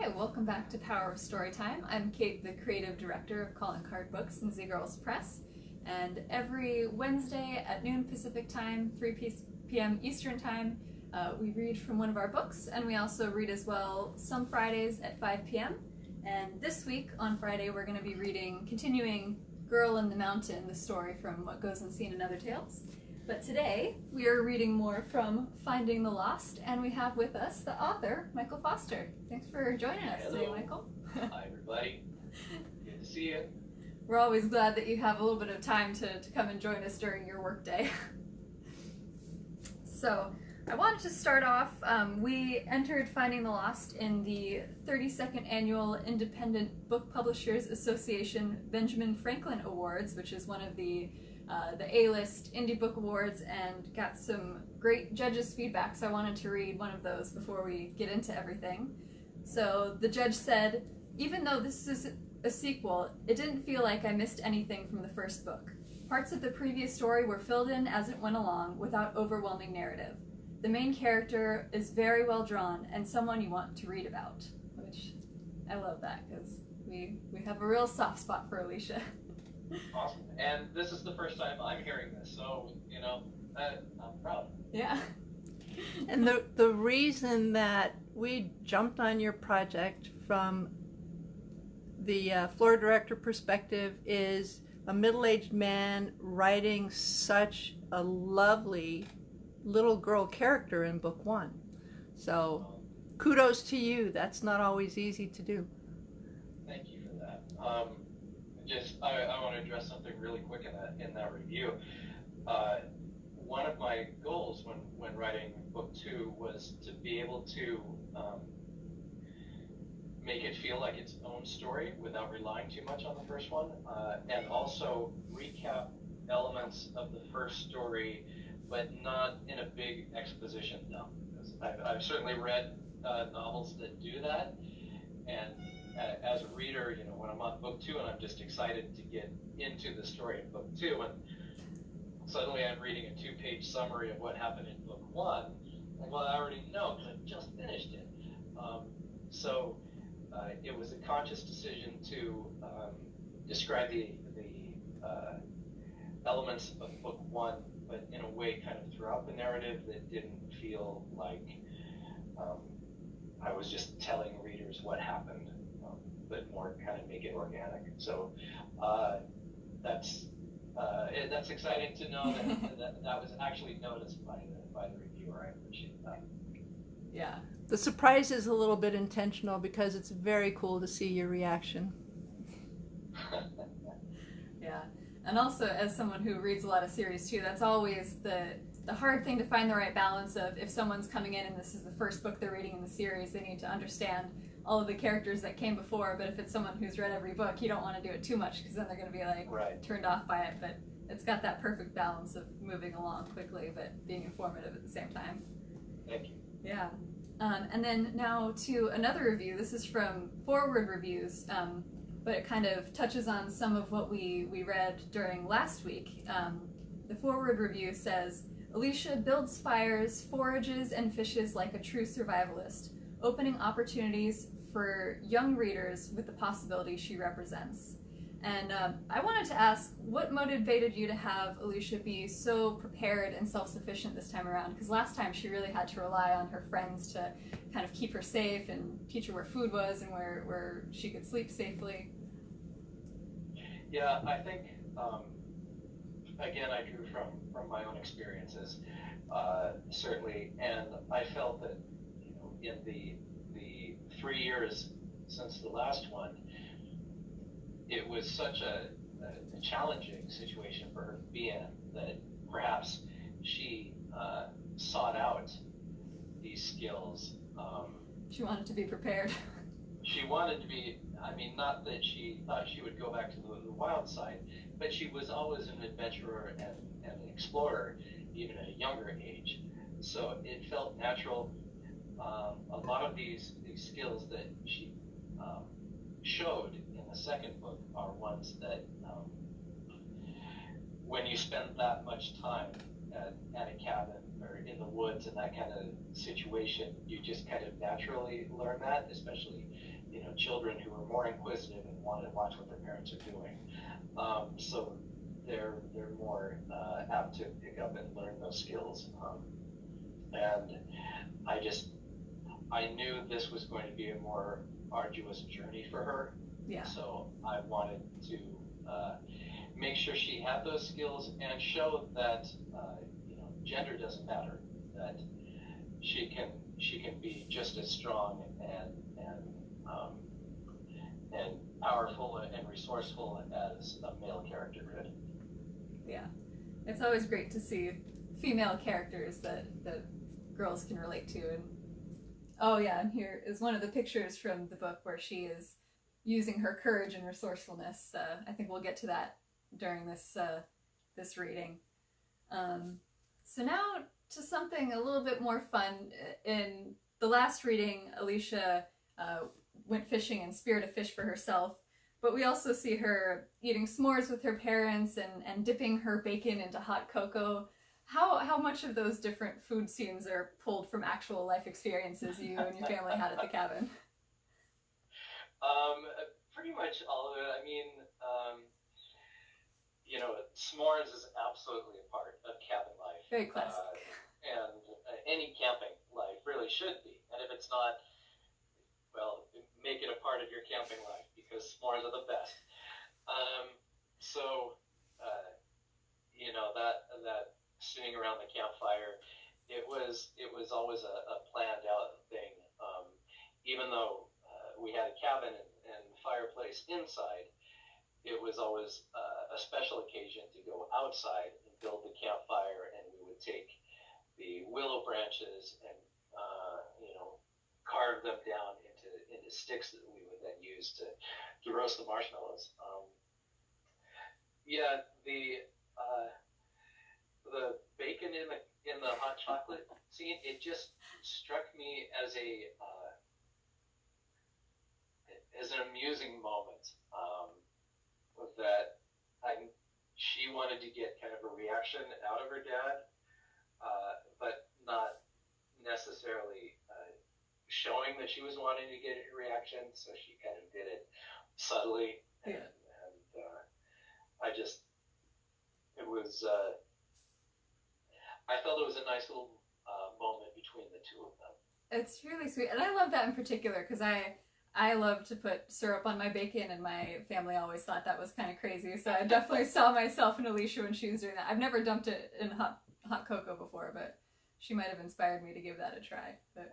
Hi, welcome back to Power of Storytime. I'm Kate, the creative director of Calling Card Books and Z Girls Press, and every Wednesday at noon Pacific Time, 3 p.m. Eastern Time, we read from one of our books, and we also read as well some Fridays at 5 p.m. And this week, on Friday, we're going to be continuing Girl in the Mountain, the story from What Goes Unseen in Other Tales. But today, we are reading more from Finding the Lost, and we have with us the author, Michael Foster. Thanks for joining us today, Michael. Hi, everybody. Good to see you. We're always glad that you have a little bit of time to come and join us during your workday. So, I wanted to start off, we entered Finding the Lost in the 32nd Annual Independent Book Publishers Association Benjamin Franklin Awards, which is one of the A-list indie book awards, and got some great judges' feedback, so I wanted to read one of those before we get into everything. So the judge said, "Even though this is a sequel, it didn't feel like I missed anything from the first book. Parts of the previous story were filled in as it went along without overwhelming narrative. The main character is very well drawn and someone you want to read about," which I love that because we have a real soft spot for Alicia. Awesome. And this is the first time I'm hearing this, so, I'm proud. Yeah. And the reason that we jumped on your project from the floor director perspective is a middle-aged man writing such a lovely little girl character in book one. So kudos to you. That's not always easy to do. Thank you for that. I want to address something really quick in that review. One of my goals when writing book two was to be able to make it feel like its own story without relying too much on the first one, and also recap elements of the first story, but not in a big exposition dump. I've certainly read novels that do that, and as a reader, when I'm on book two and I'm just excited to get into the story of book two, and suddenly I'm reading a 2-page summary of what happened in book one, well, I already know because I've just finished it. So it was a conscious decision to describe the elements of book one, but in a way kind of throughout the narrative that didn't feel like I was just telling readers what happened, but more kind of make it organic. So that's exciting to know that was actually noticed by the reviewer. I appreciate that. Yeah. The surprise is a little bit intentional because it's very cool to see your reaction. Yeah. And also, as someone who reads a lot of series too, that's always the hard thing to find the right balance of, if someone's coming in and this is the first book they're reading in the series, they need to understand all of the characters that came before, but if it's someone who's read every book, you don't want to do it too much because then they're going to be turned off by it. But it's got that perfect balance of moving along quickly but being informative at the same time. Thank you. Yeah. And then now to another review. This is from Forward Reviews, but it kind of touches on some of what we read during last week. The Forward Review says, "Alicia builds fires, forages, and fishes like a true survivalist, opening opportunities for young readers with the possibilities she represents." And I wanted to ask, what motivated you to have Alicia be so prepared and self-sufficient this time around? Because last time she really had to rely on her friends to kind of keep her safe and teach her where food was and where she could sleep safely. Yeah, I think, again, I drew from my own experiences, certainly, and I felt that, in the 3 years since the last one, it was such a challenging situation for her to be in that perhaps she sought out these skills. She wanted to be prepared. She wanted to be, not that she thought she would go back to the wild side, but she was always an adventurer and an explorer, even at a younger age. So it felt natural. A lot of these skills that she showed in the second book are ones that when you spend that much time at a cabin or in the woods and that kind of situation, you just kind of naturally learn that, especially, children who are more inquisitive and want to watch what their parents are doing. So they're more apt to pick up and learn those skills. And I knew this was going to be a more arduous journey for her. Yeah. So I wanted to make sure she had those skills and show that gender doesn't matter. That she can be just as strong and powerful and resourceful as a male character could. Yeah, it's always great to see female characters that girls can relate to. And oh yeah, and here is one of the pictures from the book where she is using her courage and resourcefulness. I think we'll get to that during this reading. So now to something a little bit more fun. In the last reading, Alicia went fishing and speared a fish for herself, but we also see her eating s'mores with her parents and dipping her bacon into hot cocoa. How much of those different food scenes are pulled from actual life experiences you and your family had at the cabin? Pretty much all of it. I mean, s'mores is absolutely a part of cabin life. Very classic. And any camping life really should be. And if it's not, well, make it a part of your camping life, because s'mores are the best. That sitting around the campfire, it was always a planned out thing. Even though we had a cabin and fireplace inside, it was always a special occasion to go outside and build the campfire, and we would take the willow branches and carve them down into sticks that we would then use to roast the marshmallows. The bacon in the hot chocolate scene, it just struck me as an amusing moment. That she wanted to get kind of a reaction out of her dad, but not necessarily showing that she was wanting to get a reaction, so she kind of did it subtly. Yeah. I felt it was a nice little moment between the two of them. It's really sweet, and I love that in particular because I love to put syrup on my bacon, and my family always thought that was kind of crazy. So I definitely saw myself in Alicia when she was doing that. I've never dumped it in hot cocoa before, but she might have inspired me to give that a try. But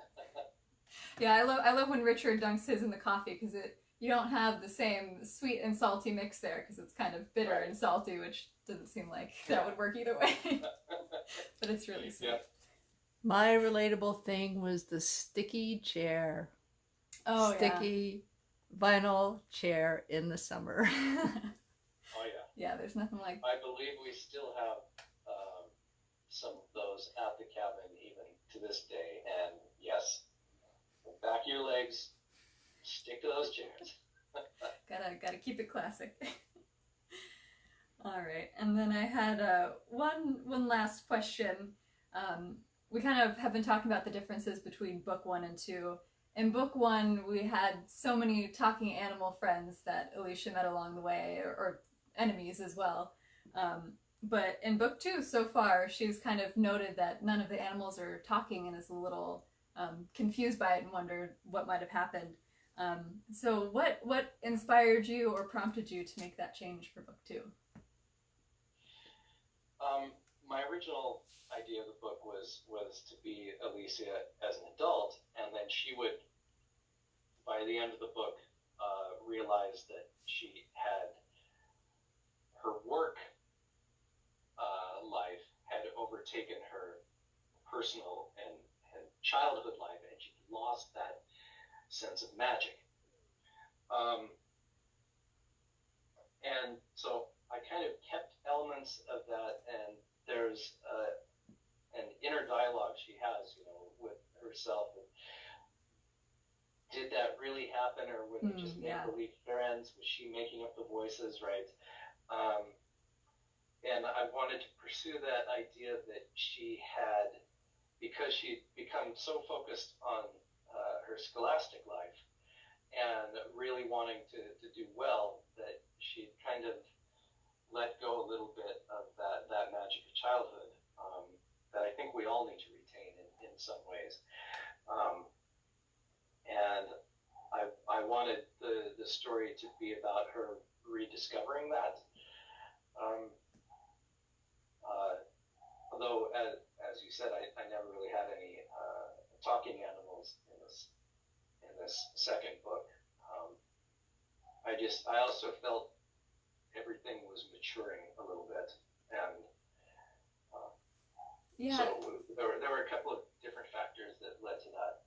yeah, I love when Richard dunks his in the coffee, because you don't have the same sweet and salty mix there, because it's kind of bitter and salty, which doesn't seem like that would work either way. But it's really sweet. Yeah. My relatable thing was the sticky chair. Oh, sticky vinyl chair in the summer. Oh yeah. Yeah, there's nothing like. I believe we still have some of those at the cabin even to this day, and yes, back of your legs, stick to those chairs. gotta keep it classic. All right, and then I had one last question. We kind of have been talking about the differences between book 1 and 2. In book 1, we had so many talking animal friends that Alicia met along the way, or enemies as well. But in book 2, so far, she's kind of noted that none of the animals are talking and is a little confused by it and wondered what might have happened. So what inspired you or prompted you to make that change for book 2? My original idea of the book was to be Alicia as an adult, and then she would, by the end of the book, realize that she had her work life had overtaken her personal and childhood life, and she lost that sense of magic. And so I kind of kept elements of that, and there's an inner dialogue she has, with herself. Did that really happen, or were they just make-believe friends? Was she making up the voices, right? And I wanted to pursue that idea that she had, because she'd become so focused on her scholastic life and really wanting to do well, that she'd kind of let go a little bit of that magic of childhood that I think we all need to retain in some ways. And I wanted the story to be about her rediscovering that. Although, as you said, I never really had any talking animals in this second book. I also felt everything was maturing a little bit, and Yeah. so there were a couple of different factors that led to that.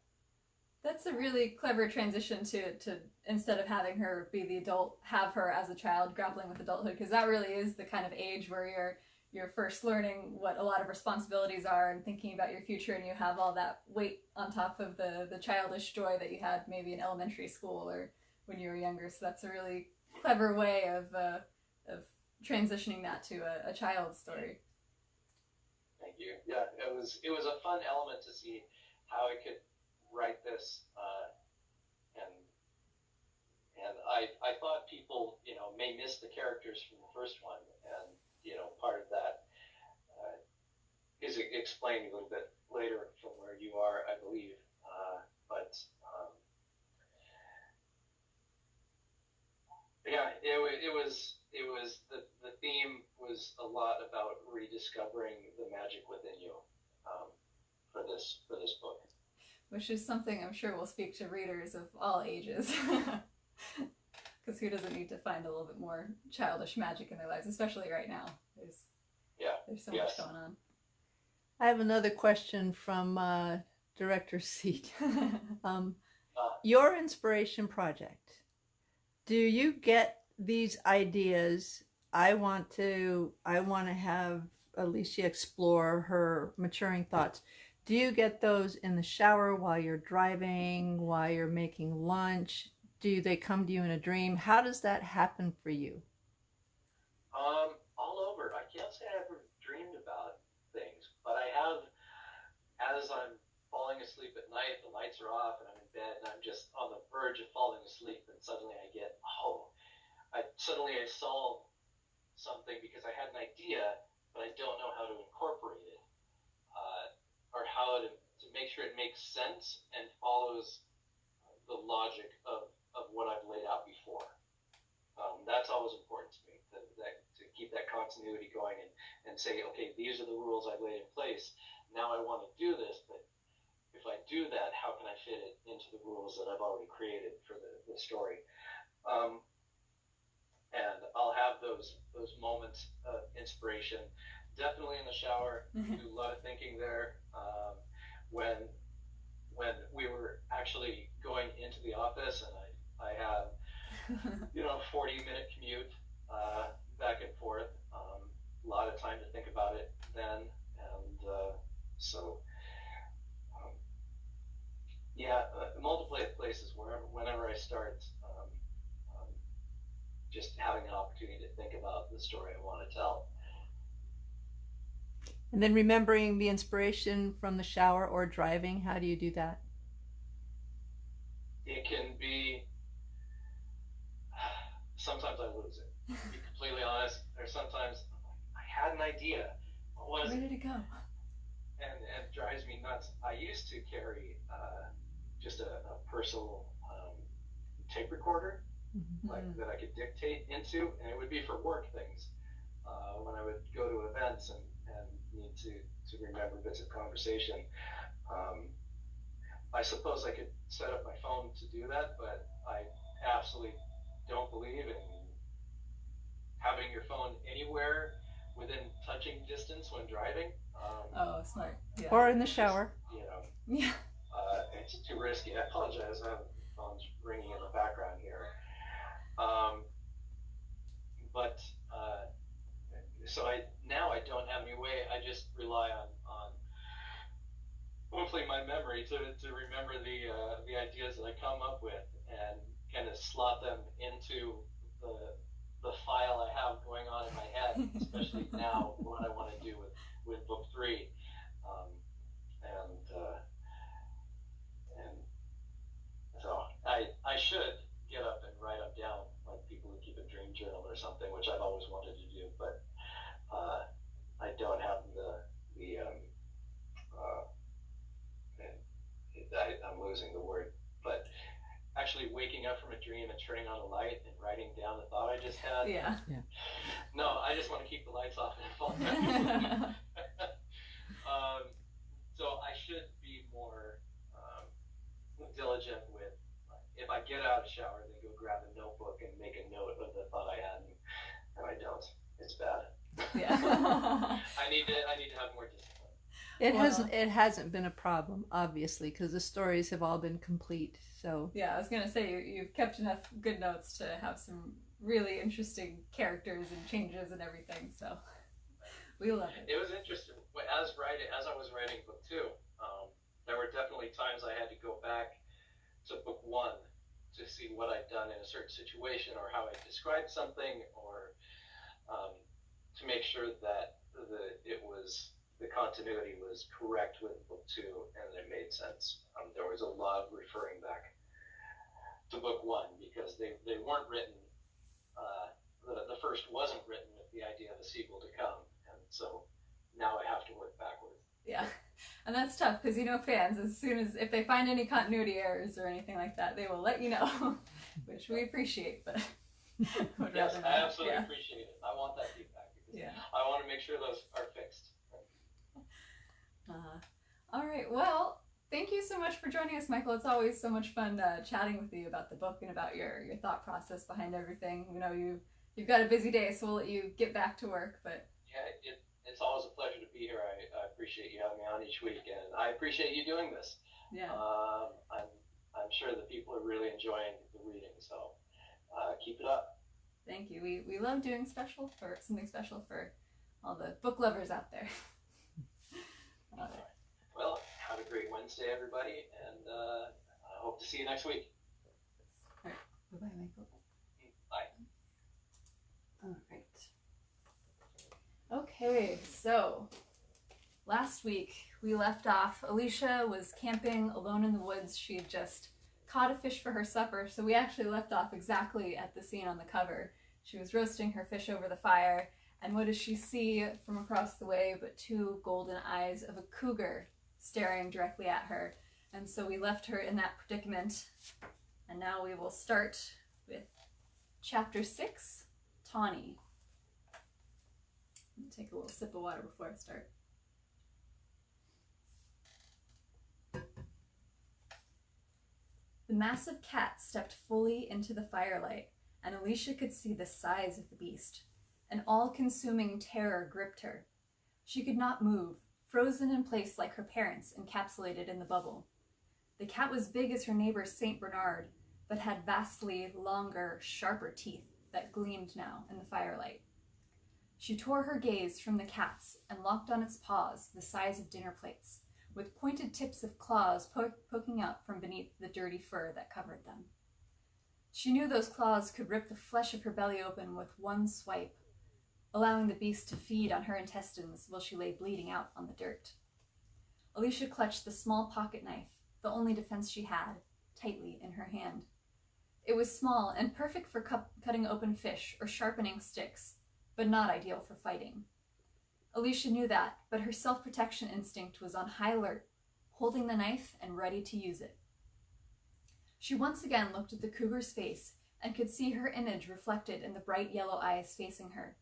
That's a really clever transition to instead of having her be the adult, have her as a child grappling with adulthood, because that really is the kind of age where you're first learning what a lot of responsibilities are and thinking about your future, and you have all that weight on top of the childish joy that you had maybe in elementary school or when you were younger. So that's a really clever way of transitioning that to a child's story. Thank you. Yeah, it was a fun element to see how I could write this, and I thought people may miss the characters from the first one, and part of that is explained a little bit later from where you are, I believe, but yeah, it was the theme was a lot about rediscovering the magic within you for this book. Which is something I'm sure will speak to readers of all ages. Because who doesn't need to find a little bit more childish magic in their lives, especially right now. There's so much going on. I have another question from Director's Seat. Your inspiration project. Do you get these ideas? I want to have Alicia explore her maturing thoughts. Do you get those in the shower, while you're driving, while you're making lunch? Do they come to you in a dream? How does that happen for you? All over. I can't say I ever dreamed about things, but I have, as I'm falling asleep at night, the lights are off and I'm in bed and I'm just on the verge of falling asleep, and suddenly I get, I solve something because I had an idea, but I don't know how to incorporate it. Or how to make sure it makes sense and follows the logic of what I've laid out before. That's always important to me, to keep that continuity going and say, okay, these are the rules I've laid in place. Now I want to do this, but if I do that, how can I fit it into the rules that I've already created for the story? And I'll have those moments of inspiration. Definitely in the shower. Do a lot of thinking there. When we were actually going into the office, and I have 40-minute commute back and forth. A lot of time to think about it then, and multiple places whenever I start. Just having an opportunity to think about the story I want to tell. And then remembering the inspiration from the shower or driving, how do you do that? It can be, sometimes I lose it, to be completely honest. Or sometimes I had an idea. What was Where did it go? And it drives me nuts. I used to carry just a personal tape recorder, that I could dictate into, and it would be for work things. When I would go to events and need to remember bits of conversation. I suppose I could set up my phone to do that, but I absolutely don't believe in having your phone anywhere within touching distance when driving. Smart. Yeah. Or in the shower. Yeah. It's too risky. I apologize. I have phones ringing in the background here. So now I don't have any way. I just rely on hopefully my memory to remember the ideas that I come up with and kind of slot them into the file I have going on in my head. that, especially now what I want to do with book 3. And so I should get up and write them down like people who keep a dream journal or something, which I've always wanted to do, but I don't have I'm losing the word, but actually waking up from a dream and turning on the light and writing down the thought I just had. Yeah. No, I just want to keep the lights off and fall down. So I should be more diligent with, if I get out of the shower, then go grab a notebook and make a note of the thought I had, and I don't. It's bad. Yeah. I need to have more discipline. It hasn't been a problem, obviously, because the stories have all been complete. So yeah, I was gonna say you've kept enough good notes to have some really interesting characters and changes and everything. So we love it. It was interesting as I was writing book 2. There were definitely times I had to go back to book 1 to see what I'd done in a certain situation, or how I described something, or to make sure that the continuity was correct with book 2 and it made sense. There was a lot of referring back to book 1 because they weren't written. The first wasn't written with the idea of a sequel to come, and so now I have to work backwards. Yeah, and that's tough because fans, as soon as if they find any continuity errors or anything like that, they will let you know, which we appreciate. But yes, I absolutely appreciate it. I want that feedback because I want to make sure those are fixed. All right. Well, thank you so much for joining us, Michael. It's always so much fun chatting with you about the book and about your thought process behind everything. You've got a busy day, so we'll let you get back to work. But yeah, it's always a pleasure to be here. I appreciate you having me on each week, and I appreciate you doing this. Yeah. I'm sure that people are really enjoying the reading, so keep it up. Thank you. We love doing something special for all the book lovers out there. All right. Well, have a great Wednesday, everybody, and I hope to see you next week. All right. Bye-bye, Michael. Bye. All right. Okay, so last week we left off. Alicia was camping alone in the woods. She had just caught a fish for her supper, so we actually left off exactly at the scene on the cover. She was roasting her fish over the fire, and what does she see from across the way but 2 golden eyes of a cougar staring directly at her? And so we left her in that predicament, and now we will start with Chapter 6, Tawny. Let me take a little sip of water before I start. The massive cat stepped fully into the firelight, and Alicia could see the size of the beast. An all-consuming terror gripped her. She could not move, frozen in place like her parents, encapsulated in the bubble. The cat was big as her neighbor Saint Bernard, but had vastly longer, sharper teeth that gleamed now in the firelight. She tore her gaze from the cat's and locked on its paws the size of dinner plates, with pointed tips of claws poking out from beneath the dirty fur that covered them. She knew those claws could rip the flesh of her belly open with one swipe, allowing the beast to feed on her intestines while she lay bleeding out on the dirt. Alicia clutched the small pocket knife, the only defense she had, tightly in her hand. It was small and perfect for cutting open fish or sharpening sticks, but not ideal for fighting. Alicia knew that, but her self-protection instinct was on high alert, holding the knife and ready to use it. She once again looked at the cougar's face and could see her image reflected in the bright yellow eyes facing her.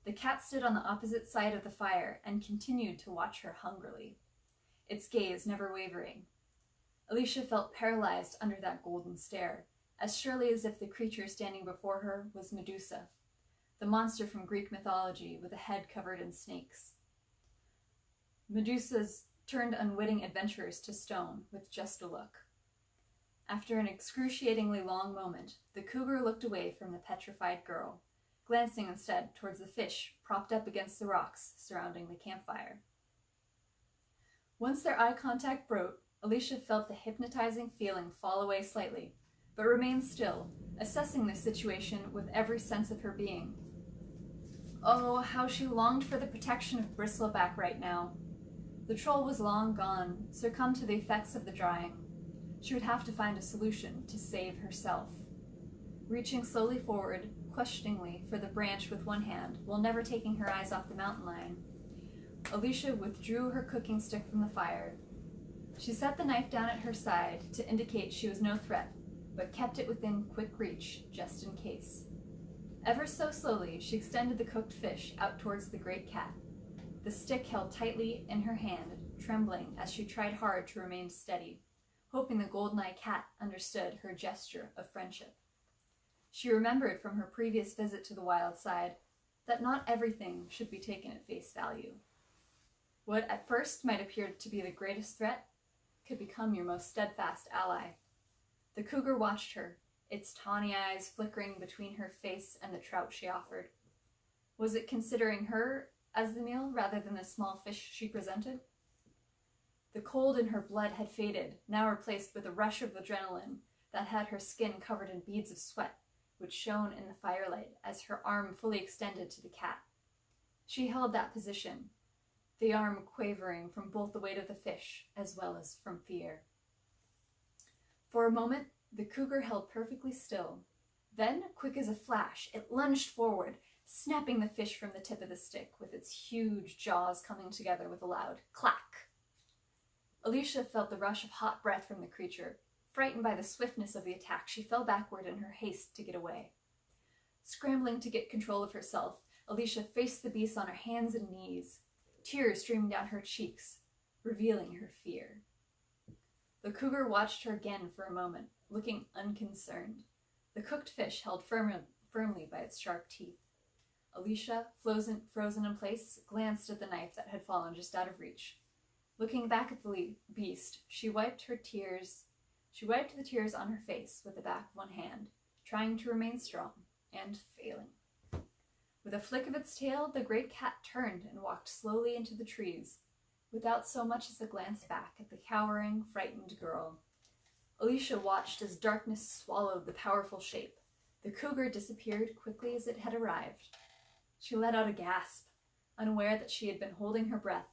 The cat stood on the opposite side of the fire and continued to watch her hungrily, its gaze never wavering. Alicia felt paralyzed under that golden stare, as surely as if the creature standing before her was Medusa, the monster from Greek mythology with a head covered in snakes. Medusa's turned unwitting adventurers to stone with just a look. After an excruciatingly long moment, the cougar looked away from the petrified girl, glancing instead towards the fish propped up against the rocks surrounding the campfire. Once their eye contact broke, Alicia felt the hypnotizing feeling fall away slightly, but remained still, assessing the situation with every sense of her being. Oh, how she longed for the protection of Bristleback right now. The troll was long gone, succumbed to the effects of the drying. She would have to find a solution to save herself. Reaching slowly forward, questioningly, for the branch with one hand, while never taking her eyes off the mountain lion, Alicia withdrew her cooking stick from the fire. She set the knife down at her side to indicate she was no threat, but kept it within quick reach, just in case. Ever so slowly, she extended the cooked fish out towards the great cat, the stick held tightly in her hand, trembling as she tried hard to remain steady, hoping the golden-eyed cat understood her gesture of friendship. She remembered from her previous visit to the wild side that not everything should be taken at face value. What at first might appear to be the greatest threat could become your most steadfast ally. The cougar watched her, its tawny eyes flickering between her face and the trout she offered. Was it considering her as the meal rather than the small fish she presented? The cold in her blood had faded, now replaced with a rush of adrenaline that had her skin covered in beads of sweat, which shone in the firelight as her arm fully extended to the cat. She held that position, the arm quavering from both the weight of the fish as well as from fear. For a moment, the cougar held perfectly still. Then, quick as a flash, it lunged forward, snapping the fish from the tip of the stick, with its huge jaws coming together with a loud clack. Alicia felt the rush of hot breath from the creature. Frightened by the swiftness of the attack, she fell backward in her haste to get away. Scrambling to get control of herself, Alicia faced the beast on her hands and knees, tears streaming down her cheeks, revealing her fear. The cougar watched her again for a moment, looking unconcerned, the cooked fish held firmly by its sharp teeth. Alicia, frozen in place, glanced at the knife that had fallen just out of reach. Looking back at the beast, she wiped the tears on her face with the back of one hand, trying to remain strong, and failing. With a flick of its tail, the great cat turned and walked slowly into the trees, without so much as a glance back at the cowering, frightened girl. Alicia watched as darkness swallowed the powerful shape. The cougar disappeared quickly as it had arrived. She let out a gasp, unaware that she had been holding her breath,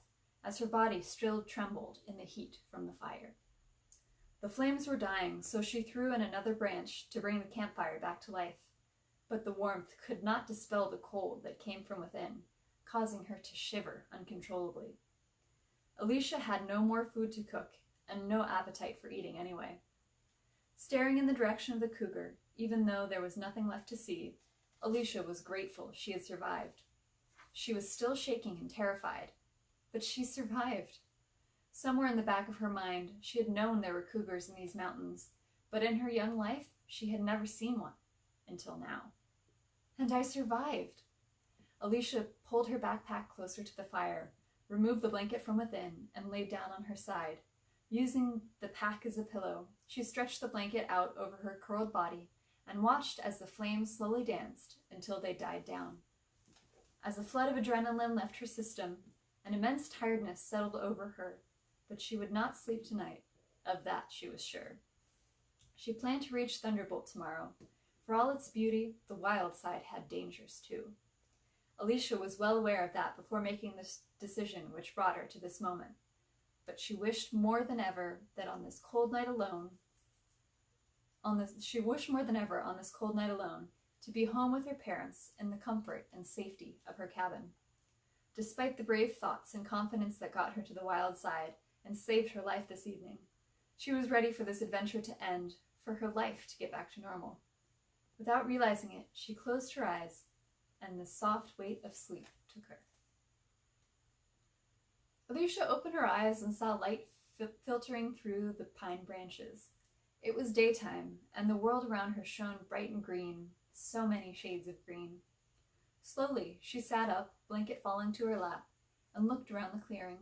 as her body still trembled in the heat from the fire. The flames were dying, so she threw in another branch to bring the campfire back to life. But the warmth could not dispel the cold that came from within, causing her to shiver uncontrollably. Alicia had no more food to cook, and no appetite for eating anyway. Staring in the direction of the cougar, even though there was nothing left to see, Alicia was grateful she had survived. She was still shaking and terrified, but she survived. Somewhere in the back of her mind, she had known there were cougars in these mountains, but in her young life, she had never seen one, until now. And I survived. Alicia pulled her backpack closer to the fire, removed the blanket from within, and lay down on her side. Using the pack as a pillow, she stretched the blanket out over her curled body and watched as the flames slowly danced until they died down. As a flood of adrenaline left her system, an immense tiredness settled over her, but she would not sleep tonight. Of that she was sure. She planned to reach Thunderbolt tomorrow. For all its beauty, the wild side had dangers too. Alicia was well aware of that before making this decision which brought her to this moment. But she wished more than ever that on this cold night alone, to be home with her parents in the comfort and safety of her cabin. Despite the brave thoughts and confidence that got her to the wild side and saved her life this evening, she was ready for this adventure to end, for her life to get back to normal. Without realizing it, she closed her eyes, and the soft weight of sleep took her. Alicia opened her eyes and saw light filtering through the pine branches. It was daytime, and the world around her shone bright and green, so many shades of green. Slowly, she sat up, blanket falling to her lap, and looked around the clearing.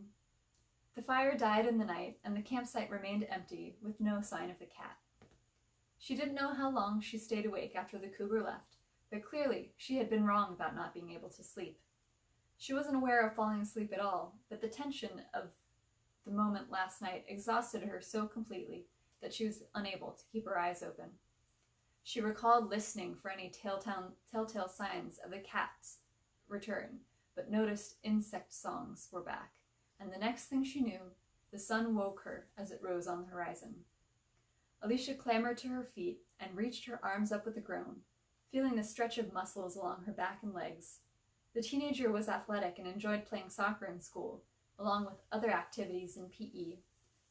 The fire died in the night, and the campsite remained empty, with no sign of the cat. She didn't know how long she stayed awake after the cougar left, but clearly she had been wrong about not being able to sleep. She wasn't aware of falling asleep at all, but the tension of the moment last night exhausted her so completely that she was unable to keep her eyes open. She recalled listening for any telltale signs of the cat's return, but noticed insect songs were back, and the next thing she knew, the sun woke her as it rose on the horizon. Alicia clambered to her feet and reached her arms up with a groan, feeling the stretch of muscles along her back and legs. The teenager was athletic and enjoyed playing soccer in school, along with other activities in PE,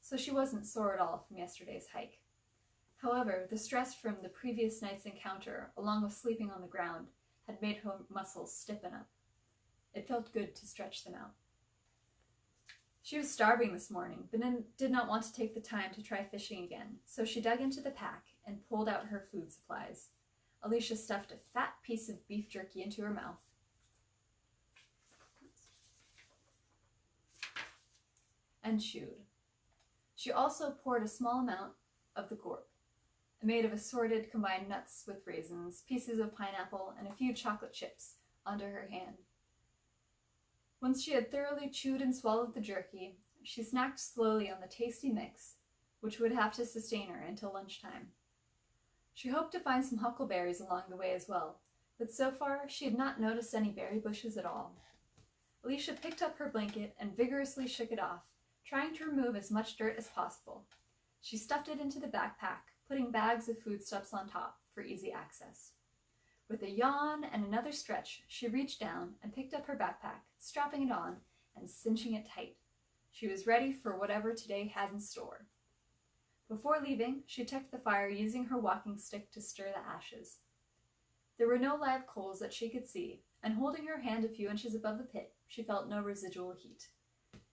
so she wasn't sore at all from yesterday's hike. However, the stress from the previous night's encounter, along with sleeping on the ground, had made her muscles stiffen up. It felt good to stretch them out. She was starving this morning, but did not want to take the time to try fishing again, so she dug into the pack and pulled out her food supplies. Alicia stuffed a fat piece of beef jerky into her mouth. And chewed. She also poured a small amount of the gourd, made of assorted combined nuts with raisins, pieces of pineapple, and a few chocolate chips, onto her hand. Once she had thoroughly chewed and swallowed the jerky, she snacked slowly on the tasty mix, which would have to sustain her until lunchtime. She hoped to find some huckleberries along the way as well, but so far she had not noticed any berry bushes at all. Alicia picked up her blanket and vigorously shook it off, trying to remove as much dirt as possible. She stuffed it into the backpack, putting bags of foodstuffs on top for easy access. With a yawn and another stretch, she reached down and picked up her backpack, strapping it on and cinching it tight. She was ready for whatever today had in store. Before leaving, she checked the fire using her walking stick to stir the ashes. There were no live coals that she could see, and holding her hand a few inches above the pit, she felt no residual heat.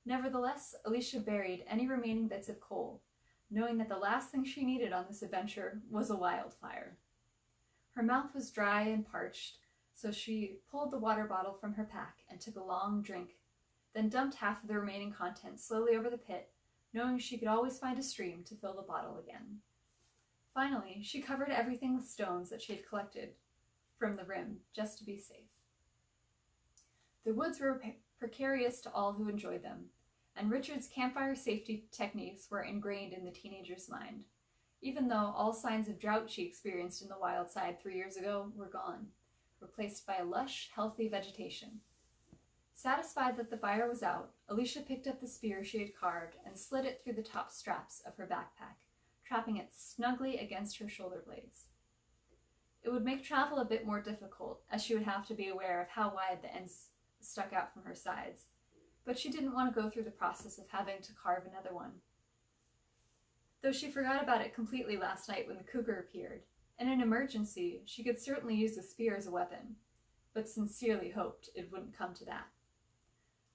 Nevertheless, Alicia buried any remaining bits of coal, knowing that the last thing she needed on this adventure was a wildfire. Her mouth was dry and parched, so she pulled the water bottle from her pack and took a long drink, then dumped half of the remaining contents slowly over the pit, knowing she could always find a stream to fill the bottle again. Finally, she covered everything with stones that she had collected from the rim, just to be safe. The woods were precarious to all who enjoyed them, and Richard's campfire safety techniques were ingrained in the teenager's mind, even though all signs of drought she experienced in the wild side 3 years ago were gone, replaced by a lush, healthy vegetation. Satisfied that the fire was out, Alicia picked up the spear she had carved and slid it through the top straps of her backpack, trapping it snugly against her shoulder blades. It would make travel a bit more difficult, as she would have to be aware of how wide the ends stuck out from her sides, but she didn't want to go through the process of having to carve another one. Though she forgot about it completely last night when the cougar appeared. In an emergency, she could certainly use the spear as a weapon, but sincerely hoped it wouldn't come to that.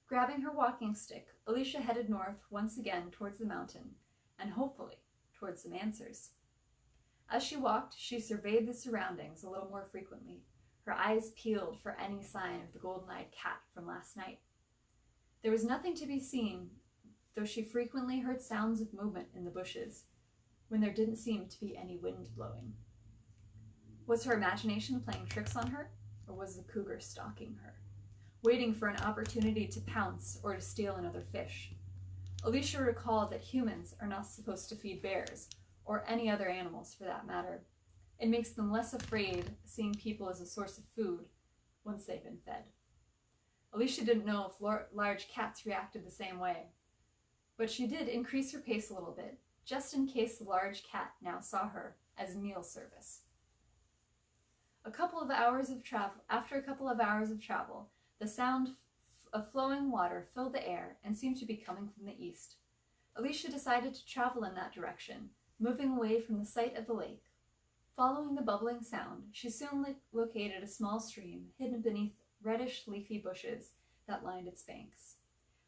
Grabbing her walking stick, Alicia headed north once again towards the mountain, and hopefully towards some answers. As she walked, she surveyed the surroundings a little more frequently, her eyes peeled for any sign of the golden-eyed cat from last night. There was nothing to be seen, though she frequently heard sounds of movement in the bushes, when there didn't seem to be any wind blowing. Was her imagination playing tricks on her, or was the cougar stalking her, waiting for an opportunity to pounce or to steal another fish? Alicia recalled that humans are not supposed to feed bears, or any other animals for that matter. It makes them less afraid seeing people as a source of food once they've been fed. Alicia didn't know if large cats reacted the same way, but she did increase her pace a little bit, just in case the large cat now saw her as meal service. After a couple of hours of travel, the sound of flowing water filled the air and seemed to be coming from the east. Alicia decided to travel in that direction, moving away from the site of the lake. Following the bubbling sound, she soon located a small stream hidden beneath reddish leafy bushes that lined its banks.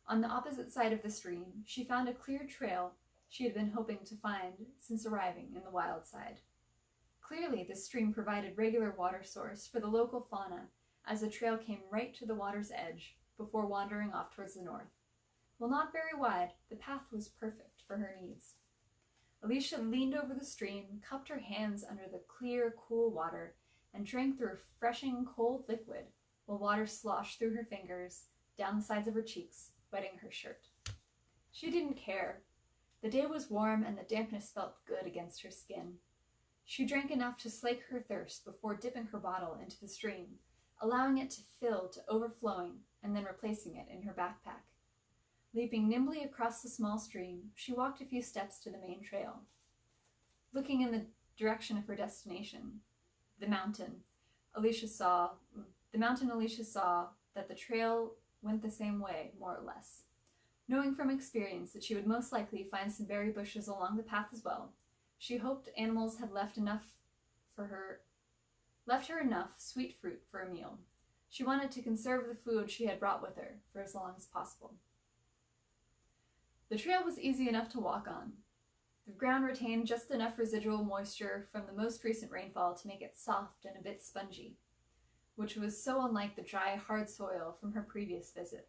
On the opposite side of the stream, she found a clear trail she had been hoping to find since arriving in the wild side. Clearly, this stream provided regular water source for the local fauna, as the trail came right to the water's edge before wandering off towards the north. While not very wide, the path was perfect for her needs. Alicia leaned over the stream, cupped her hands under the clear, cool water, and drank the refreshing, cold liquid, while water sloshed through her fingers, down the sides of her cheeks, wetting her shirt. She didn't care. The day was warm and the dampness felt good against her skin. She drank enough to slake her thirst before dipping her bottle into the stream, allowing it to fill to overflowing and then replacing it in her backpack. Leaping nimbly across the small stream, she walked a few steps to the main trail. Looking in the direction of her destination, the mountain, Alicia saw that the trail went the same way, more or less. Knowing from experience that she would most likely find some berry bushes along the path as well, she hoped animals had left her enough sweet fruit for a meal. She wanted to conserve the food she had brought with her for as long as possible. The trail was easy enough to walk on. The ground retained just enough residual moisture from the most recent rainfall to make it soft and a bit spongy, which was so unlike the dry, hard soil from her previous visit.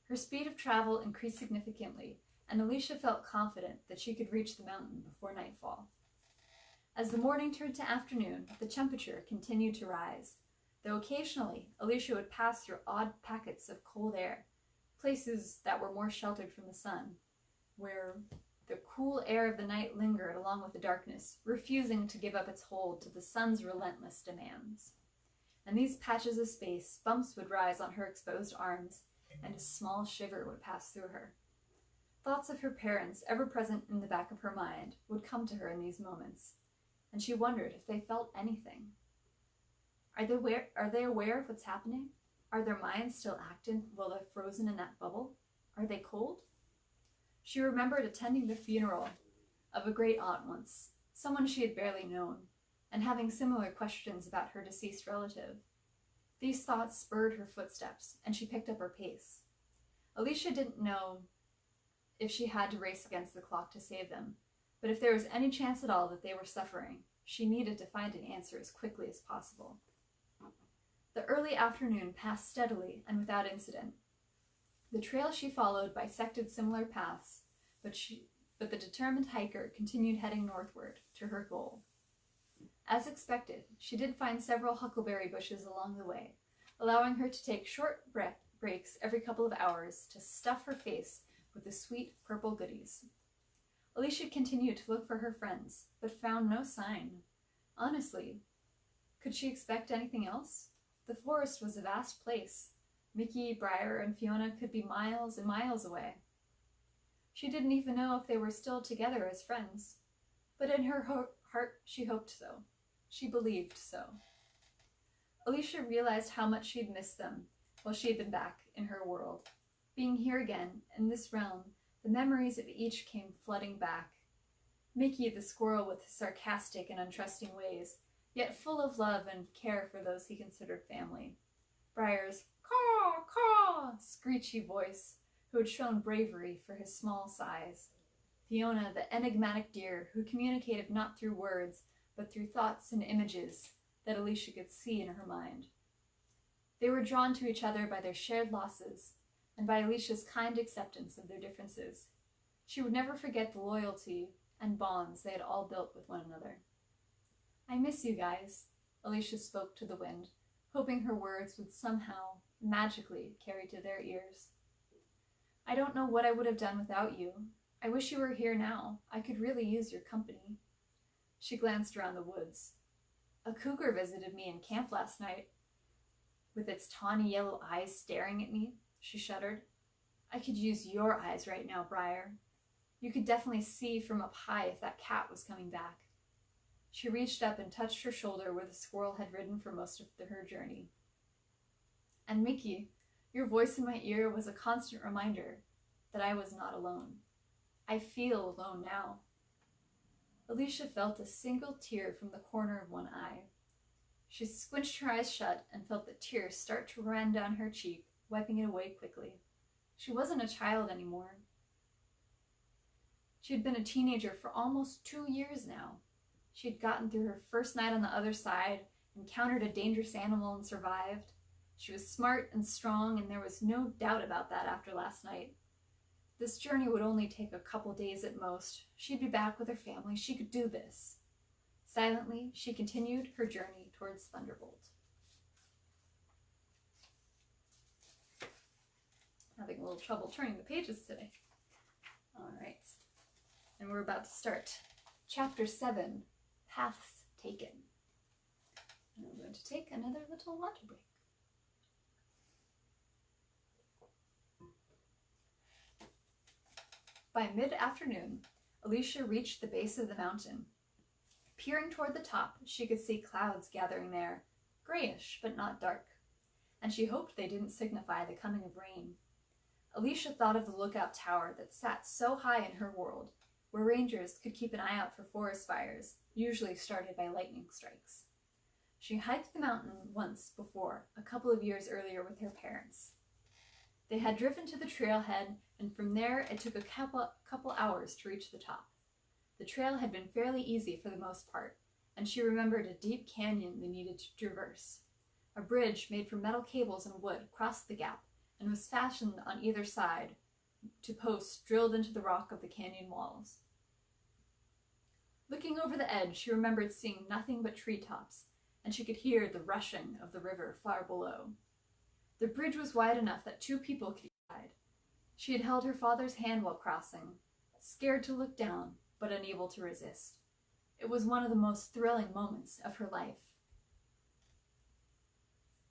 Her speed of travel increased significantly, and Alicia felt confident that she could reach the mountain before nightfall. As the morning turned to afternoon, the temperature continued to rise, though occasionally Alicia would pass through odd packets of cold air, places that were more sheltered from the sun, where the cool air of the night lingered along with the darkness, refusing to give up its hold to the sun's relentless demands. In these patches of space, bumps would rise on her exposed arms, and a small shiver would pass through her. Thoughts of her parents, ever present in the back of her mind, would come to her in these moments, and she wondered if they felt anything. Are they aware of what's happening? Are their minds still active while they're frozen in that bubble? Are they cold? She remembered attending the funeral of a great aunt once, someone she had barely known, and having similar questions about her deceased relative. These thoughts spurred her footsteps, and she picked up her pace. Alicia didn't know if she had to race against the clock to save them, but if there was any chance at all that they were suffering, she needed to find an answer as quickly as possible. The early afternoon passed steadily and without incident. The trail she followed bisected similar paths, but the determined hiker continued heading northward to her goal. As expected, she did find several huckleberry bushes along the way, allowing her to take short breaks every couple of hours to stuff her face with the sweet purple goodies. Alicia continued to look for her friends, but found no sign. Honestly, could she expect anything else? The forest was a vast place. Mickey, Briar, and Fiona could be miles and miles away. She didn't even know if they were still together as friends, but in her heart she hoped so. She believed so. Alicia realized how much she'd missed them while she had been back in her world. Being here again, in this realm, the memories of each came flooding back. Mickey the squirrel with his sarcastic and untrusting ways, yet full of love and care for those he considered family. Briar's caw, caw, screechy voice, who had shown bravery for his small size. Fiona, the enigmatic deer, who communicated not through words, but through thoughts and images that Alicia could see in her mind. They were drawn to each other by their shared losses, and by Alicia's kind acceptance of their differences. She would never forget the loyalty and bonds they had all built with one another. "I miss you guys," Alicia spoke to the wind, hoping her words would somehow, magically, carry to their ears. "I don't know what I would have done without you. I wish you were here now. I could really use your company." She glanced around the woods. "A cougar visited me in camp last night, with its tawny yellow eyes staring at me," she shuddered. "I could use your eyes right now, Briar. You could definitely see from up high if that cat was coming back." She reached up and touched her shoulder where the squirrel had ridden for most of her journey. "And Mickey, your voice in my ear was a constant reminder that I was not alone. I feel alone now." Alicia felt a single tear from the corner of one eye. She squinched her eyes shut and felt the tears start to run down her cheek, wiping it away quickly. She wasn't a child anymore. She had been a teenager for almost 2 years now. She had gotten through her first night on the other side, encountered a dangerous animal and survived. She was smart and strong, and there was no doubt about that after last night. This journey would only take a couple days at most. She'd be back with her family. She could do this. Silently, she continued her journey towards Thunderbolt. Having a little trouble turning the pages today. All right. And we're about to start Chapter 7, Paths Taken. And I'm going to take another little water break. By mid-afternoon, Alicia reached the base of the mountain. Peering toward the top, she could see clouds gathering there, grayish but not dark, and she hoped they didn't signify the coming of rain. Alicia thought of the lookout tower that sat so high in her world, where rangers could keep an eye out for forest fires, usually started by lightning strikes. She hiked the mountain once before, a couple of years earlier with her parents. They had driven to the trailhead, and from there it took a couple hours to reach the top. The trail had been fairly easy for the most part, and she remembered a deep canyon they needed to traverse. A bridge made from metal cables and wood crossed the gap and was fastened on either side to posts drilled into the rock of the canyon walls. Looking over the edge, she remembered seeing nothing but treetops, and she could hear the rushing of the river far below. The bridge was wide enough that 2 people could ride. She had held her father's hand while crossing, scared to look down, but unable to resist. It was one of the most thrilling moments of her life.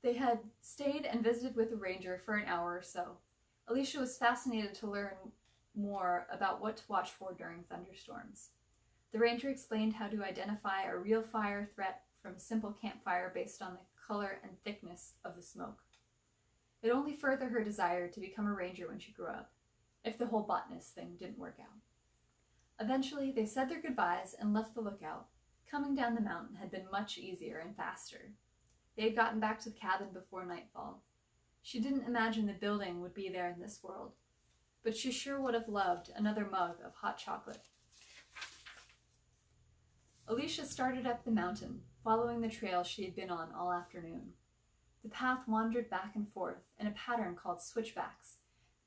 They had stayed and visited with the ranger for an hour or so. Alicia was fascinated to learn more about what to watch for during thunderstorms. The ranger explained how to identify a real fire threat from a simple campfire based on the color and thickness of the smoke. It only furthered her desire to become a ranger when she grew up, if the whole botanist thing didn't work out. Eventually, they said their goodbyes and left the lookout. Coming down the mountain had been much easier and faster. They had gotten back to the cabin before nightfall. She didn't imagine the building would be there in this world, but she sure would have loved another mug of hot chocolate. Alicia started up the mountain, following the trail she had been on all afternoon. The path wandered back and forth in a pattern called switchbacks,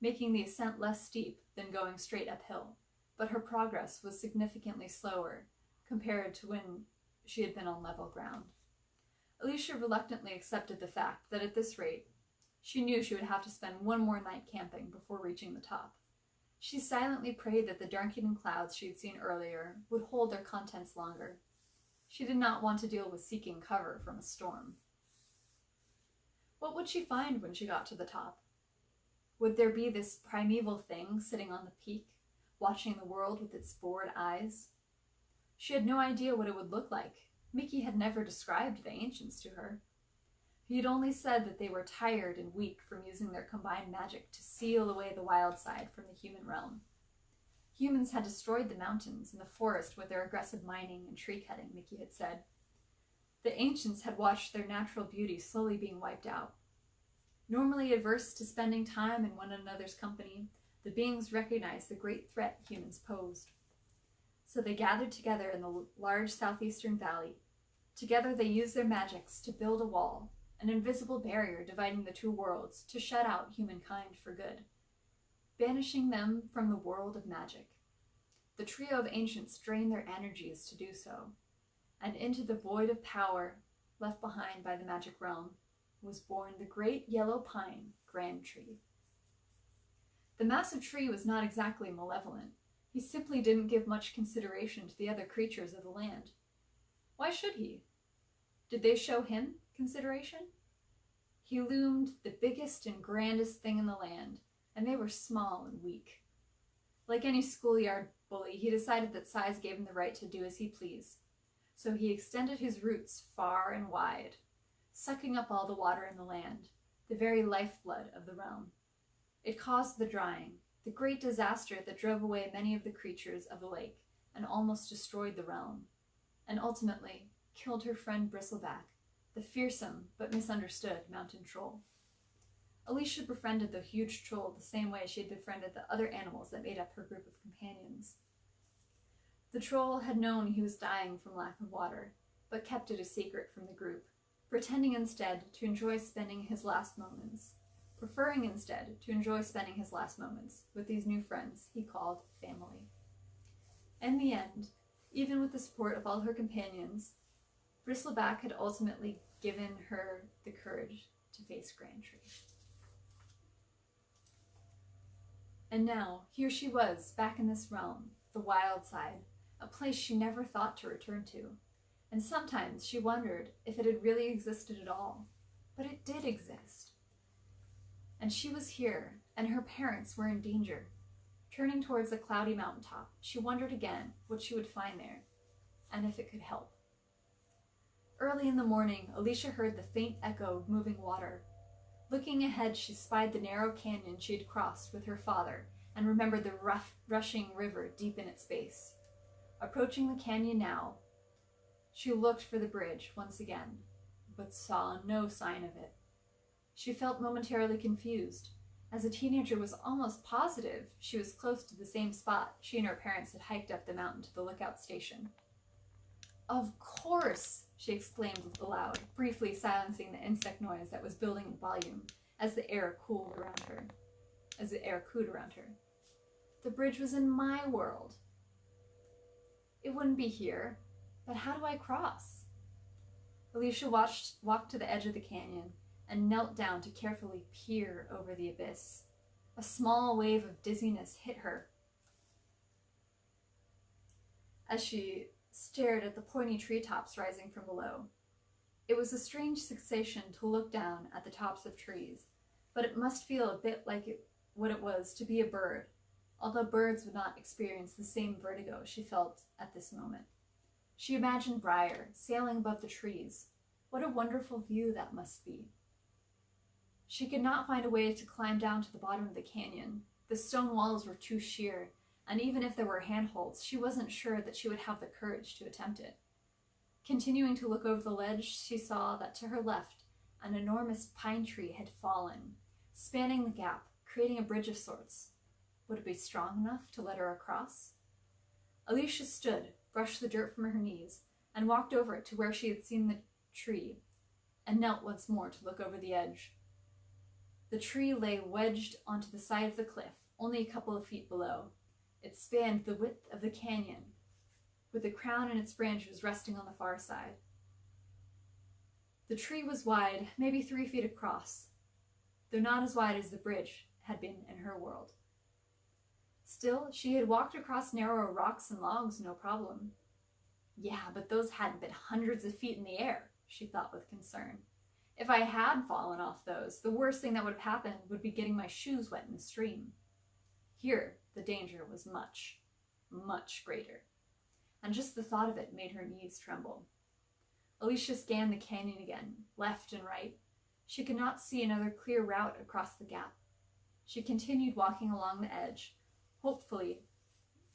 making the ascent less steep than going straight uphill, but her progress was significantly slower compared to when she had been on level ground. Alicia reluctantly accepted the fact that at this rate, she knew she would have to spend one more night camping before reaching the top. She silently prayed that the darkening clouds she had seen earlier would hold their contents longer. She did not want to deal with seeking cover from a storm. What would she find when she got to the top? Would there be this primeval thing sitting on the peak, watching the world with its bored eyes? She had no idea what it would look like. Mickey had never described the ancients to her. He had only said that they were tired and weak from using their combined magic to seal away the wild side from the human realm. Humans had destroyed the mountains and the forest with their aggressive mining and tree cutting, Mickey had said. The ancients had watched their natural beauty slowly being wiped out. Normally averse to spending time in one another's company, the beings recognized the great threat humans posed. So they gathered together in the large southeastern valley. Together they used their magics to build a wall, an invisible barrier dividing the 2 worlds, to shut out humankind for good, banishing them from the world of magic. The trio of ancients drained their energies to do so, and into the void of power left behind by the magic realm was born the great yellow pine grand tree. The massive tree was not exactly malevolent. He simply didn't give much consideration to the other creatures of the land. Why should he? Did they show him consideration? He loomed the biggest and grandest thing in the land, and they were small and weak. Like any schoolyard bully, he decided that size gave him the right to do as he pleased. So he extended his roots far and wide, sucking up all the water in the land, the very lifeblood of the realm. It caused the drying, the great disaster that drove away many of the creatures of the lake and almost destroyed the realm, and ultimately killed her friend Bristleback, the fearsome but misunderstood mountain troll. Alicia befriended the huge troll the same way she had befriended the other animals that made up her group of companions. The troll had known he was dying from lack of water, but kept it a secret from the group, preferring instead to enjoy spending his last moments with these new friends he called family. In the end, even with the support of all her companions, Bristleback had ultimately given her the courage to face Grandtree. And now, here she was, back in this realm, the wild side, a place she never thought to return to. And sometimes she wondered if it had really existed at all. But it did exist. And she was here, and her parents were in danger. Turning towards the cloudy mountaintop, she wondered again what she would find there, and if it could help. Early in the morning, Alicia heard the faint echo of moving water. Looking ahead, she spied the narrow canyon she had crossed with her father and remembered the rough, rushing river deep in its base. Approaching the canyon now, she looked for the bridge once again, but saw no sign of it. She felt momentarily confused. As a teenager, was almost positive she was close to the same spot she and her parents had hiked up the mountain to the lookout station. "Of course!" she exclaimed aloud, briefly silencing the insect noise that was building in volume as the air cooled around her. The bridge was in my world. It wouldn't be here, but how do I cross? Alicia walked to the edge of the canyon and knelt down to carefully peer over the abyss. A small wave of dizziness hit her as she stared at the pointy treetops rising from below. It was a strange sensation to look down at the tops of trees, but it must feel a bit like what it was to be a bird, although birds would not experience the same vertigo she felt at this moment. She imagined Briar sailing above the trees. What a wonderful view that must be. She could not find a way to climb down to the bottom of the canyon. The stone walls were too sheer, and even if there were handholds, she wasn't sure that she would have the courage to attempt it. Continuing to look over the ledge, she saw that to her left, an enormous pine tree had fallen, spanning the gap, creating a bridge of sorts. Would it be strong enough to let her across? Alicia stood, brushed the dirt from her knees, and walked over to where she had seen the tree, and knelt once more to look over the edge. The tree lay wedged onto the side of the cliff, only a couple of feet below. It spanned the width of the canyon, with the crown and its branches resting on the far side. The tree was wide, maybe 3 feet across, though not as wide as the bridge had been in her world. Still, she had walked across narrower rocks and logs, no problem. Yeah, but those hadn't been hundreds of feet in the air, she thought with concern. If I had fallen off those, the worst thing that would have happened would be getting my shoes wet in the stream. Here, the danger was much, much greater, and just the thought of it made her knees tremble. Alicia scanned the canyon again, left and right. She could not see another clear route across the gap. She continued walking along the edge, hopefully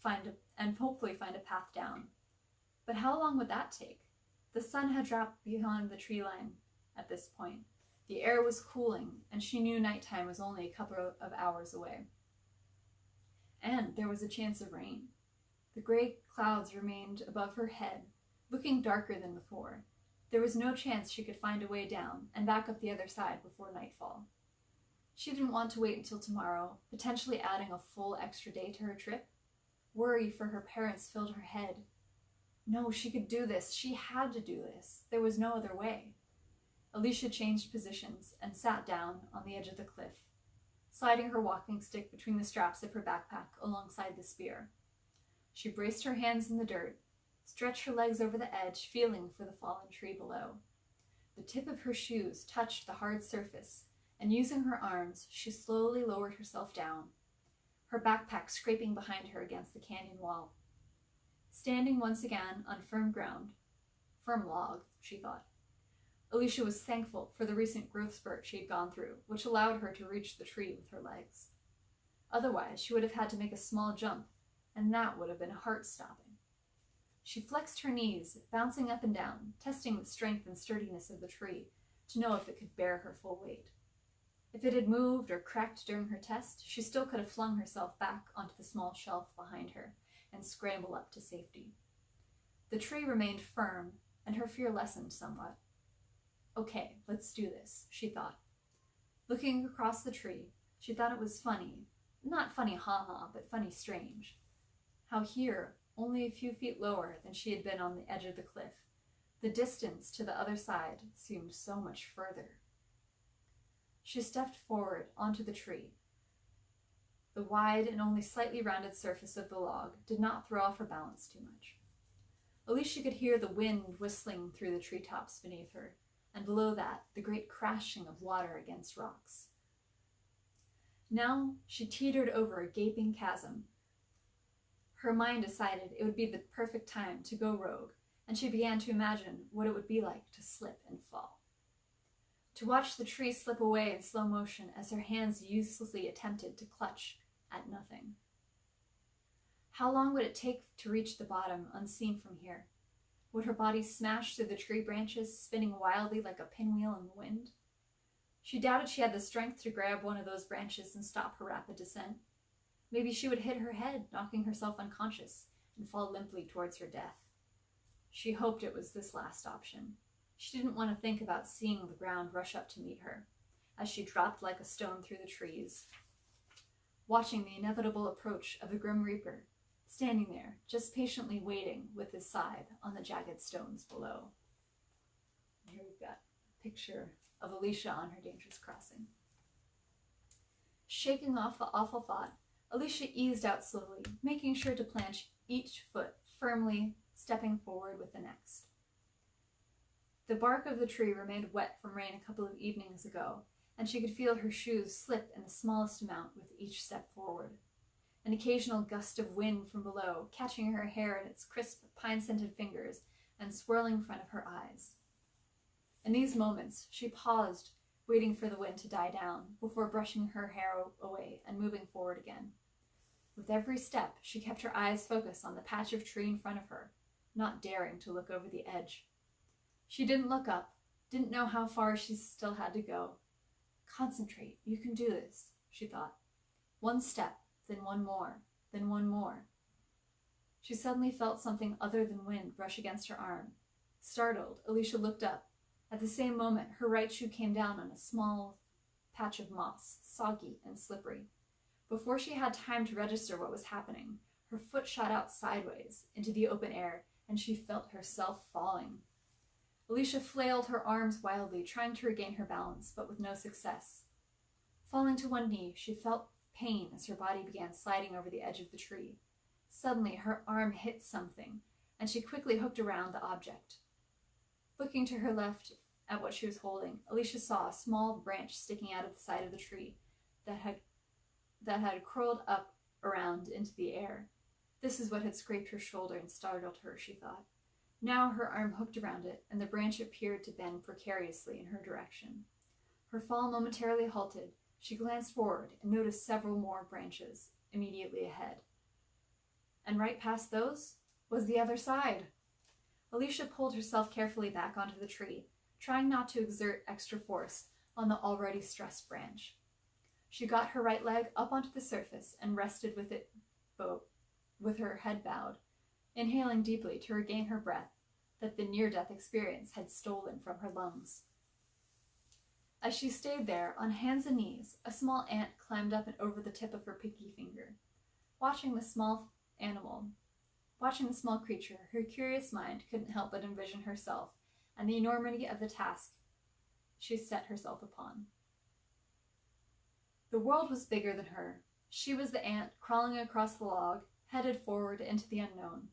find a path down. But how long would that take? The sun had dropped beyond the tree line at this point. The air was cooling, and she knew nighttime was only a couple of hours away. And there was a chance of rain. The gray clouds remained above her head, looking darker than before. There was no chance she could find a way down and back up the other side before nightfall. She didn't want to wait until tomorrow, potentially adding a full extra day to her trip. Worry for her parents filled her head. No, she could do this. She had to do this. There was no other way. Alicia changed positions and sat down on the edge of the cliff, sliding her walking stick between the straps of her backpack alongside the spear. She braced her hands in the dirt, stretched her legs over the edge, feeling for the fallen tree below. The tip of her shoes touched the hard surface, and using her arms, she slowly lowered herself down, her backpack scraping behind her against the canyon wall. Standing once again on firm ground, firm log, she thought, Alicia was thankful for the recent growth spurt she had gone through, which allowed her to reach the tree with her legs. Otherwise, she would have had to make a small jump, and that would have been heart-stopping. She flexed her knees, bouncing up and down, testing the strength and sturdiness of the tree to know if it could bear her full weight. If it had moved or cracked during her test, she still could have flung herself back onto the small shelf behind her and scramble up to safety. The tree remained firm, and her fear lessened somewhat. Okay, let's do this, she thought. Looking across the tree, she thought it was funny. Not funny ha-ha, but funny strange. How here, only a few feet lower than she had been on the edge of the cliff, the distance to the other side seemed so much further. She stepped forward onto the tree. The wide and only slightly rounded surface of the log did not throw off her balance too much. Alicia could hear the wind whistling through the treetops beneath her, and below that, the great crashing of water against rocks. Now she teetered over a gaping chasm, Her mind decided it would be the perfect time to go rogue, and she began to imagine what it would be like to slip and fall. To watch the tree slip away in slow motion as her hands uselessly attempted to clutch at nothing. How long would it take to reach the bottom unseen from here? Would her body smash through the tree branches, spinning wildly like a pinwheel in the wind? She doubted she had the strength to grab one of those branches and stop her rapid descent. Maybe she would hit her head, knocking herself unconscious, and fall limply towards her death. She hoped it was this last option. She didn't want to think about seeing the ground rush up to meet her, as she dropped like a stone through the trees, watching the inevitable approach of the Grim Reaper, standing there, just patiently waiting with his scythe on the jagged stones below. Here we've got a picture of Alicia on her dangerous crossing. Shaking off the awful thought, Alicia eased out slowly, making sure to plant each foot firmly, stepping forward with the next. The bark of the tree remained wet from rain a couple of evenings ago, and she could feel her shoes slip in the smallest amount with each step forward. An occasional gust of wind from below, catching her hair in its crisp, pine-scented fingers and swirling in front of her eyes. In these moments, she paused, waiting for the wind to die down, before brushing her hair away and moving forward again. With every step, she kept her eyes focused on the patch of tree in front of her, not daring to look over the edge. She didn't look up, didn't know how far she still had to go. Concentrate, you can do this, she thought. One step, then one more, then one more. She suddenly felt something other than wind brush against her arm. Startled, Alicia looked up. At the same moment, her right shoe came down on a small patch of moss, soggy and slippery. Before she had time to register what was happening, her foot shot out sideways into the open air, and she felt herself falling. Alicia flailed her arms wildly, trying to regain her balance, but with no success. Falling to one knee, she felt pain as her body began sliding over the edge of the tree. Suddenly, her arm hit something, and she quickly hooked around the object. Looking to her left at what she was holding, Alicia saw a small branch sticking out of the side of the tree that had curled up around into the air. This is what had scraped her shoulder and startled her, she thought. Now her arm hooked around it, and the branch appeared to bend precariously in her direction. Her fall momentarily halted. She glanced forward and noticed several more branches immediately ahead. And right past those was the other side. Alicia pulled herself carefully back onto the tree, trying not to exert extra force on the already stressed branch. She got her right leg up onto the surface and rested with it with her head bowed, inhaling deeply to regain her breath that the near-death experience had stolen from her lungs. As she stayed there, on hands and knees, a small ant climbed up and over the tip of her pinky finger. Watching the small creature, her curious mind couldn't help but envision herself and the enormity of the task she set herself upon. The world was bigger than her. She was the ant crawling across the log, headed forward into the unknown.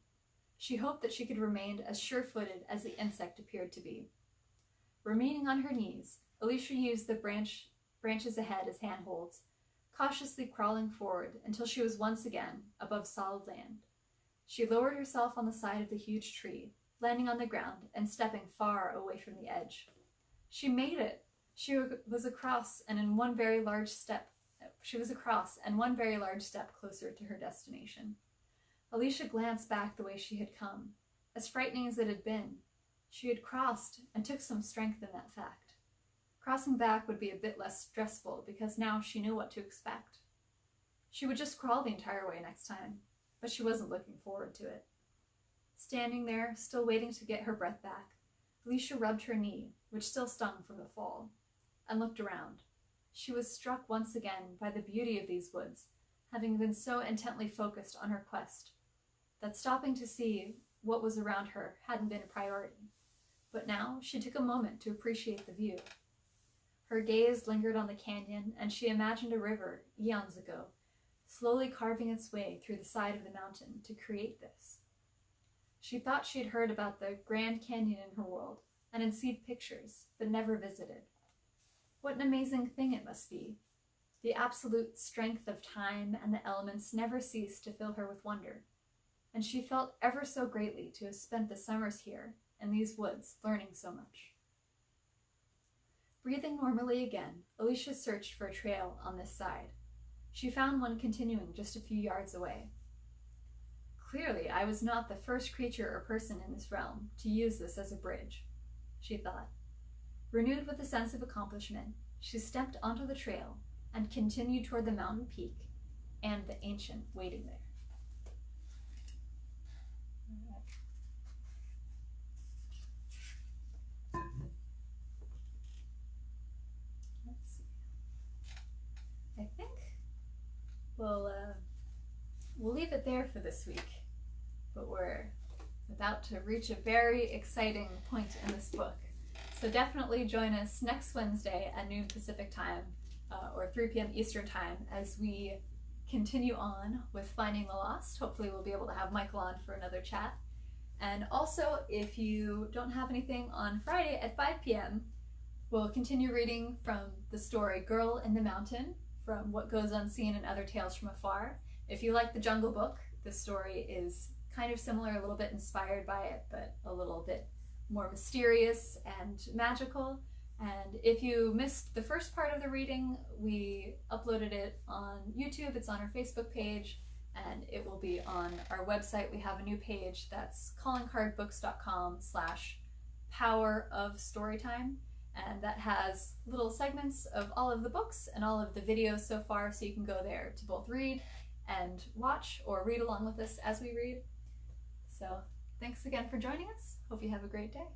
She hoped that she could remain as sure-footed as the insect appeared to be. Remaining on her knees, Alicia used the branches ahead as handholds, cautiously crawling forward until she was once again above solid land. She lowered herself on the side of the huge tree, landing on the ground and stepping far away from the edge. She made it! She was across one very large step closer to her destination. Alicia glanced back the way she had come. As frightening as it had been, she had crossed and took some strength in that fact. Crossing back would be a bit less stressful because now she knew what to expect. She would just crawl the entire way next time, but she wasn't looking forward to it. Standing there, still waiting to get her breath back, Alicia rubbed her knee, which still stung from the fall, and looked around. She was struck once again by the beauty of these woods, having been so intently focused on her quest, that stopping to see what was around her hadn't been a priority. But now she took a moment to appreciate the view. Her gaze lingered on the canyon, and she imagined a river, eons ago, slowly carving its way through the side of the mountain to create this. She thought she had heard about the Grand Canyon in her world, and had seen pictures, but never visited. What an amazing thing it must be. The absolute strength of time and the elements never ceased to fill her with wonder. and she felt ever so greatly to have spent the summers here in these woods learning so much. Breathing normally again, Alicia searched for a trail on this side. She found one continuing just a few yards away. Clearly, I was not the first creature or person in this realm to use this as a bridge, she thought. Renewed with a sense of accomplishment, she stepped onto the trail and continued toward the mountain peak and the ancient waiting there. Let's see. I think we'll leave it there for this week, but we're about to reach a very exciting point in this book. So definitely join us next Wednesday at noon Pacific time, or 3 p.m. Eastern time, as we continue on with Finding the Lost. Hopefully we'll be able to have Michael on for another chat. And also, if you don't have anything on Friday at 5 p.m., we'll continue reading from the story Girl in the Mountain, from What Goes Unseen and Other Tales from Afar. If you like the Jungle Book, this story is kind of similar, a little bit inspired by it, but a little bit more mysterious and magical. And if you missed the first part of the reading, we uploaded it on YouTube. It's on our Facebook page, and it will be on our website. We have a new page that's callingcardbooks.com/powerofstorytime, and that has little segments of all of the books and all of the videos so far, so you can go there to both read and watch or read along with us as we read. So thanks again for joining us. Hope you have a great day.